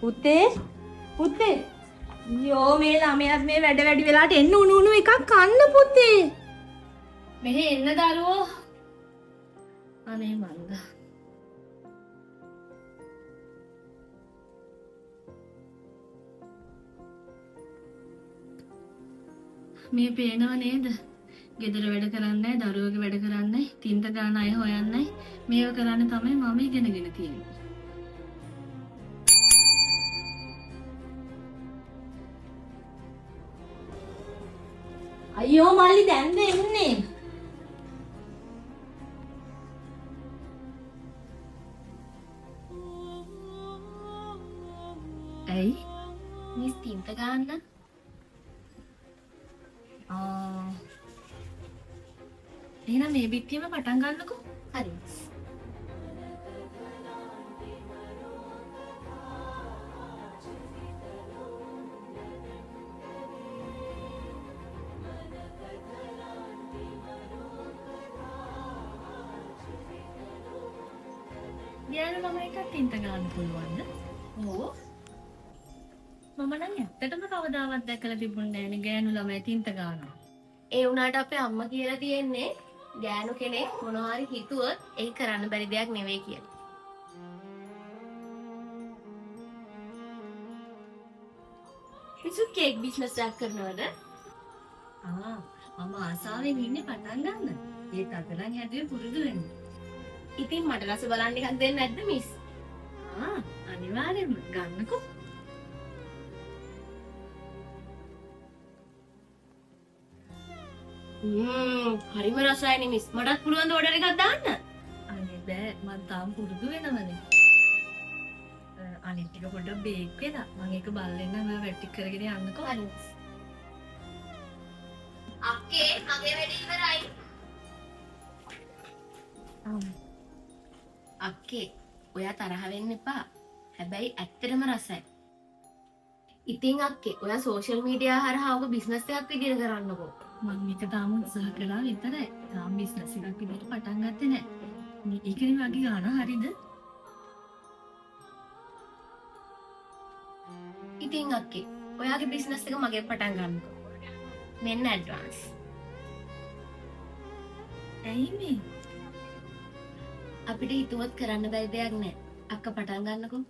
පුතේ පුතේ යෝ මේ ළමයාත් මේ වැඩ වැඩි වෙලාට එන්න උණු එකක් කන්න පුතේ. මෙහෙ එන්න දරුවෝ. අනේ මන්ද. මේ පේනව නේද? ගෙදර වැඩ කරන්නයි, දරුවෝගේ වැඩ කරන්නයි, තින්ත ගන්න අය හොයන්නයි මේව කරන්න තමයි මම ඉගෙනගෙන තියෙන්නේ. අයියෝ මල්ලි දැන්ද එන්නේ. ඇයි? මිස් තින්ත ගන්න? එහෙනම් මේ පිටියම පටන් ගන්නකෝ. හරි. ගෑනු ළමයිට තින්ත ගන්න පුළුවන්ද? ඔව්. මම නම් ඇත්තටම කවදාවත් දැකලා තිබුණේ නැහැ නේ ගෑනු ළමයි තින්ත ගන්නවා. ඒ වුණාට අපේ අම්මා කියලා තියෙන්නේ ගෑනු කෙනෙක් මොනවා හරි හිතුවොත් ඒක කරන්න බැරි දෙයක් නෙවෙයි කියලා. මිසු කේක් බිස්නස් එකක් කරනවද? මම ආසාවෙන් ඉන්නේ පටන් ගන්න. ඒත් අතලන් හැදුවේ පුරුදු වෙන්න. ඉතින් මට රස බලන්න එකක් දෙන්න නැද්ද මිස්? අනිවාර්යෙන්ම ගන්නකෝ. හරිම රසයිනේ මිස්. මටත් පුළුවන් ද ඕඩර් එකක් දාන්න? අනේ බෑ මම තාම පුරුදු වෙනවනේ. අනිත් ටික පොඩ්ඩක් බේක් වෙලා මම ඒක බලන්න ඔය වැටි කරගෙන යන්නකෝ. හරි මිස්. අක්කේ මගේ වැඩ ඉවරයි. අක්කේ ඔයා තරහ වෙන්න එපා. හැබැයි ඇත්තටම රසයි. ඉතින් අක්කේ ඔයා සෝෂල් මීඩියා හරහා ඔබ බිස්නස් එකක් විදිහට කරන්නකෝ. මම මේක තාම උත්සාහ කළා විතරයි. තාම බිස්නස් එකක් විදිහට පටන් ගත්තේ නැහැ. මේකනේ වගේ ගන්න හරියද? ඉතින් අක්කේ ඔයාගේ බිස්නස් එක මගේ පටන් ගන්නකෝ. මෙන්න ඇඩ්වාන්ස්. ඇයි මේ? අපිට හිතුවත් කරන්න බැරි දෙයක් නැහැ. අක්ක පටන් ගන්නකෝ.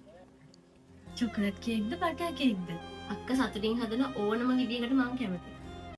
Chocolate කේක්ද butter කේක්ද? අක්ක සතුටින් හදන ඕනම විදියකට මම කැමතියි.